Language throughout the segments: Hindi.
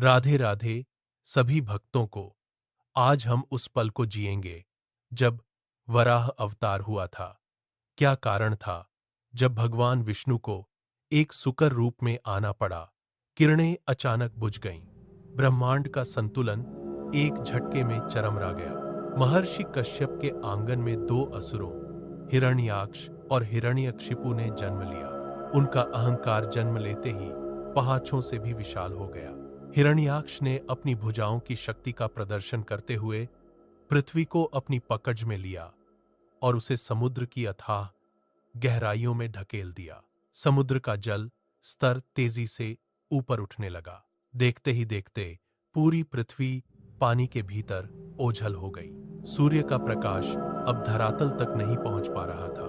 राधे राधे सभी भक्तों को। आज हम उस पल को जिएंगे जब वराह अवतार हुआ था। क्या कारण था जब भगवान विष्णु को एक सुकर रूप में आना पड़ा। किरणें अचानक बुझ गईं। ब्रह्मांड का संतुलन एक झटके में चरमरा गया। महर्षि कश्यप के आंगन में दो असुरों हिरण्याक्ष और हिरण्यकशिपु ने जन्म लिया। उनका अहंकार जन्म लेते ही पहाड़ों से भी विशाल हो गया। हिरण्याक्ष ने अपनी भुजाओं की शक्ति का प्रदर्शन करते हुए पृथ्वी को अपनी पकड़ में लिया और उसे समुद्र की अथाह गहराइयों में ढकेल दिया। समुद्र का जल स्तर तेजी से ऊपर उठने लगा। देखते ही देखते पूरी पृथ्वी पानी के भीतर ओझल हो गई। सूर्य का प्रकाश अब धरातल तक नहीं पहुंच पा रहा था।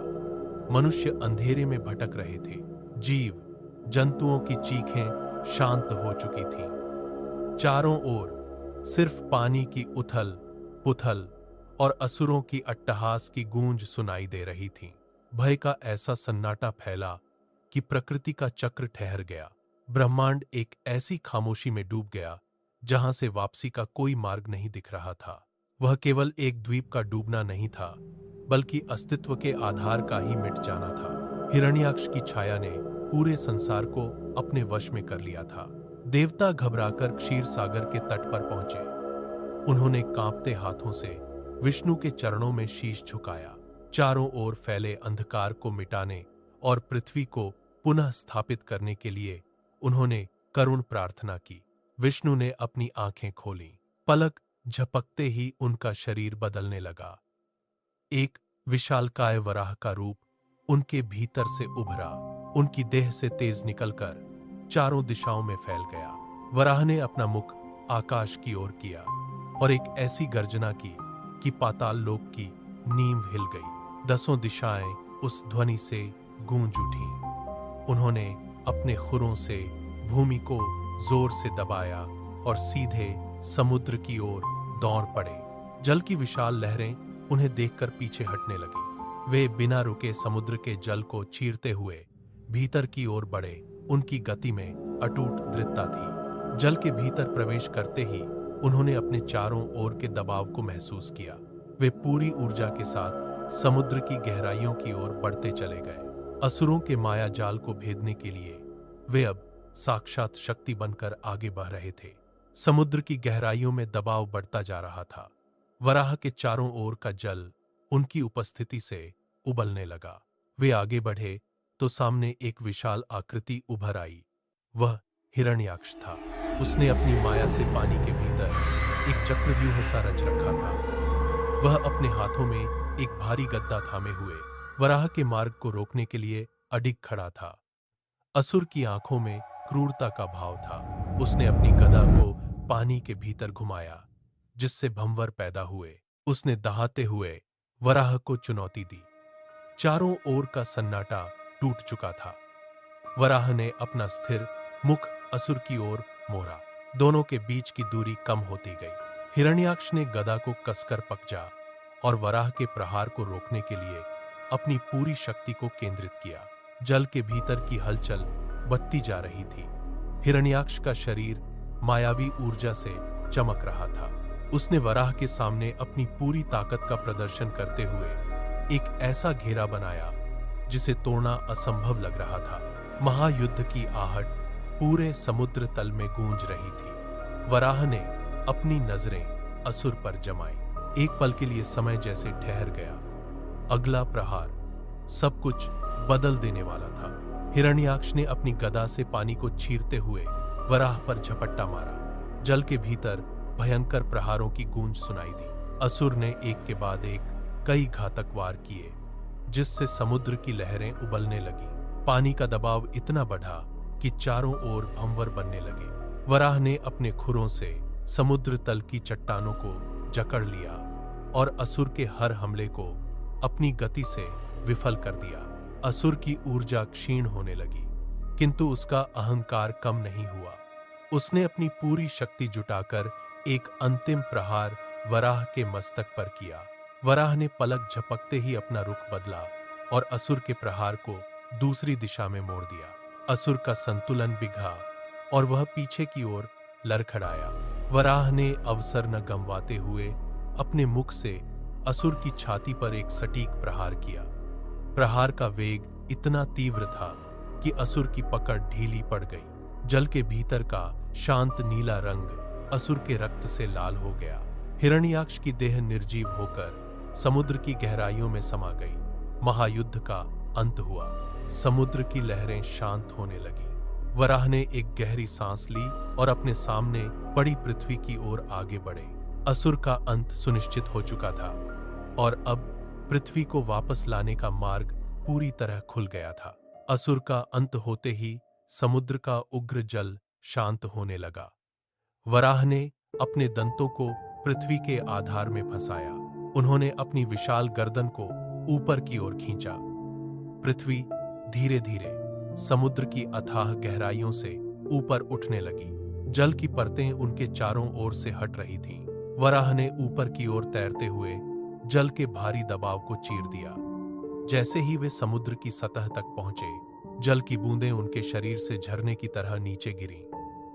मनुष्य अंधेरे में भटक रहे थे। जीव जंतुओं की चीखें शांत हो चुकी थीं। चारों ओर सिर्फ पानी की उथल पुथल और असुरों की अट्टहास की गूंज सुनाई दे रही थी। भय का ऐसा सन्नाटा फैला कि प्रकृति का चक्र ठहर गया। ब्रह्मांड एक ऐसी खामोशी में डूब गया जहां से वापसी का कोई मार्ग नहीं दिख रहा था। वह केवल एक द्वीप का डूबना नहीं था, बल्कि अस्तित्व के आधार का ही मिट जाना था। हिरण्याक्ष की छाया ने पूरे संसार को अपने वश में कर लिया था। देवता घबराकर क्षीर सागर के तट पर पहुंचे। उन्होंने कांपते हाथों से विष्णु के चरणों में शीश झुकाया। चारों ओर फैले अंधकार को मिटाने और पृथ्वी को पुनः स्थापित करने के लिए उन्होंने करुण प्रार्थना की। विष्णु ने अपनी आंखें खोलीं। पलक झपकते ही उनका शरीर बदलने लगा। एक विशालकाय वराह का रूप उनके भीतर से उभरा। उनकी देह से तेज निकलकर चारों दिशाओं में फैल गया। वराह ने अपना मुख आकाश की ओर किया और एक ऐसी गर्जना की कि पाताल लोक की नींव हिल गई। दसों दिशाएं उस ध्वनि से गूंज उठीं। उन्होंने अपने खुरों से भूमि को जोर से दबाया और सीधे समुद्र की ओर दौड़ पड़े। जल की विशाल लहरें उन्हें देखकर पीछे हटने लगी। वे बिना रुके समुद्र के जल को चीरते हुए भीतर की ओर बढ़े। उनकी गति में अटूट दृढ़ता थी। जल के भीतर प्रवेश करते ही उन्होंने अपने चारों ओर के दबाव को महसूस किया। वे पूरी ऊर्जा के साथ समुद्र की गहराइयों की ओर बढ़ते चले गए। असुरों के माया जाल को भेदने के लिए वे अब साक्षात शक्ति बनकर आगे बढ़ रहे थे। समुद्र की गहराइयों में दबाव बढ़ता जा रहा था। वराह के चारों ओर का जल उनकी उपस्थिति से उबलने लगा। वे आगे बढ़े तो सामने एक विशाल आकृति उभर आई। वह हिरण्याक्ष था। उसने अपनी माया से पानी के भीतर एक चक्रव्यूह सा रच रखा था। वह अपने हाथों में एक भारी गद्दा थामे हुए वराह के मार्ग को रोकने के लिए अडिग खड़ा था। असुर की आंखों में क्रूरता का भाव था। उसने अपनी गदा को पानी के भीतर घुमाया, जिससे भंवर पैदा हुए। उसने दहाते हुए वराह को चुनौती दी। चारों ओर का सन्नाटा टूट चुका था। वराह ने अपना स्थिर मुख असुर की ओर मोड़ा। दोनों के बीच की दूरी कम होती गई। हिरण्याक्ष ने गदा को कसकर पकड़ा और वराह के प्रहार को रोकने के लिए अपनी पूरी शक्ति को केंद्रित किया। जल के भीतर की हलचल बढ़ती जा रही थी। हिरण्याक्ष का शरीर मायावी ऊर्जा से चमक रहा था। उसने वराह के सामने अपनी पूरी ताकत का प्रदर्शन करते हुए एक ऐसा घेरा बनाया जिसे तोड़ना असंभव लग रहा था। महायुद्ध की आहट पूरे समुद्र तल में गूंज रही थी। वराह ने अपनी नजरें असुर पर जमाई। एक पल के लिए समय जैसे ठहर गया। अगला प्रहार सब कुछ बदल देने वाला था। हिरण्याक्ष ने अपनी गदा से पानी को चीरते हुए वराह पर झपट्टा मारा। जल के भीतर भयंकर प्रहारों की गूंज सुनाई दी। असुर ने एक के बाद एक कई घातक वार किए, जिससे समुद्र की लहरें उबलने लगी। पानी का दबाव इतना बढ़ा कि चारों ओर भंवर बनने लगे। वराह ने अपने खुरों से समुद्र तल की चट्टानों को जकड़ लिया और असुर के हर हमले को अपनी गति से विफल कर दिया। असुर की ऊर्जा क्षीण होने लगी, किंतु उसका अहंकार कम नहीं हुआ। उसने अपनी पूरी शक्ति जुटाकर एक अंतिम प्रहार वराह के मस्तक पर किया। वराह ने पलक झपकते ही अपना रुख बदला और असुर के प्रहार को दूसरी दिशा में मोड़ दिया। असुर का संतुलन बिगड़ा और वह पीछे की ओर लड़खड़ाया। वराह ने अवसर न गंवाते हुए अपने मुख से असुर की छाती पर एक सटीक प्रहार किया। प्रहार का वेग इतना तीव्र था कि असुर की पकड़ ढीली पड़ गई। जल के भीतर का शांत नीला रंग असुर के रक्त से लाल हो गया। हिरण्याक्ष की देह निर्जीव होकर समुद्र की गहराइयों में समा गई। महायुद्ध का अंत हुआ। समुद्र की लहरें शांत होने लगी। वराह ने एक गहरी सांस ली और अपने सामने पड़ी पृथ्वी की ओर आगे बढ़े। असुर का अंत सुनिश्चित हो चुका था और अब पृथ्वी को वापस लाने का मार्ग पूरी तरह खुल गया था। असुर का अंत होते ही समुद्र का उग्र जल शांत होने लगा। वराह ने अपने दंतों को पृथ्वी के आधार में फंसाया। उन्होंने अपनी विशाल गर्दन को ऊपर की ओर खींचा। पृथ्वी धीरे धीरे समुद्र की अथाह गहराइयों से ऊपर उठने लगी। जल की परतें उनके चारों ओर से हट रही थीं। वराह ने ऊपर की ओर तैरते हुए जल के भारी दबाव को चीर दिया। जैसे ही वे समुद्र की सतह तक पहुंचे, जल की बूंदें उनके शरीर से झरने की तरह नीचे गिरीं।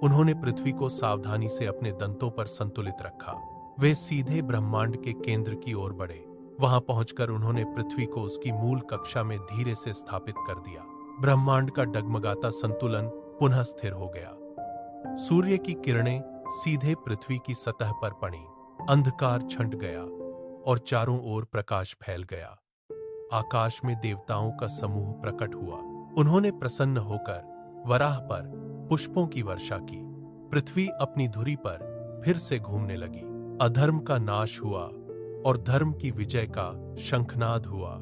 उन्होंने पृथ्वी को सावधानी से अपने दंतों पर संतुलित रखा। वे सीधे ब्रह्मांड के केंद्र की ओर बढ़े। वहां पहुंचकर उन्होंने पृथ्वी को उसकी मूल कक्षा में धीरे से स्थापित कर दिया। ब्रह्मांड का डगमगाता संतुलन पुनः स्थिर हो गया। सूर्य की किरणें सीधे पृथ्वी की सतह पर पड़ी। अंधकार छंट गया और चारों ओर प्रकाश फैल गया। आकाश में देवताओं का समूह प्रकट हुआ। उन्होंने प्रसन्न होकर वराह पर पुष्पों की वर्षा की। पृथ्वी अपनी धुरी पर फिर से घूमने लगी। अधर्म का नाश हुआ और धर्म की विजय का शंखनाद हुआ।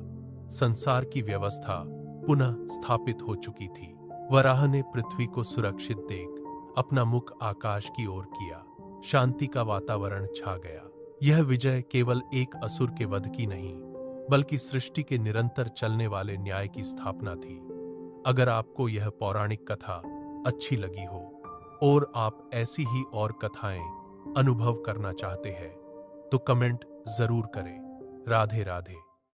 संसार की व्यवस्था पुनः स्थापित हो चुकी थी। वराह ने पृथ्वी को सुरक्षित देख अपना मुख आकाश की ओर किया। शांति का वातावरण छा गया। यह विजय केवल एक असुर के वध की नहीं, बल्कि सृष्टि के निरंतर चलने वाले न्याय की स्थापना थी। अगर आपको यह पौराणिक कथा अच्छी लगी हो और आप ऐसी ही और कथाएं अनुभव करना चाहते हैं, तो कमेंट जरूर करें। राधे राधे।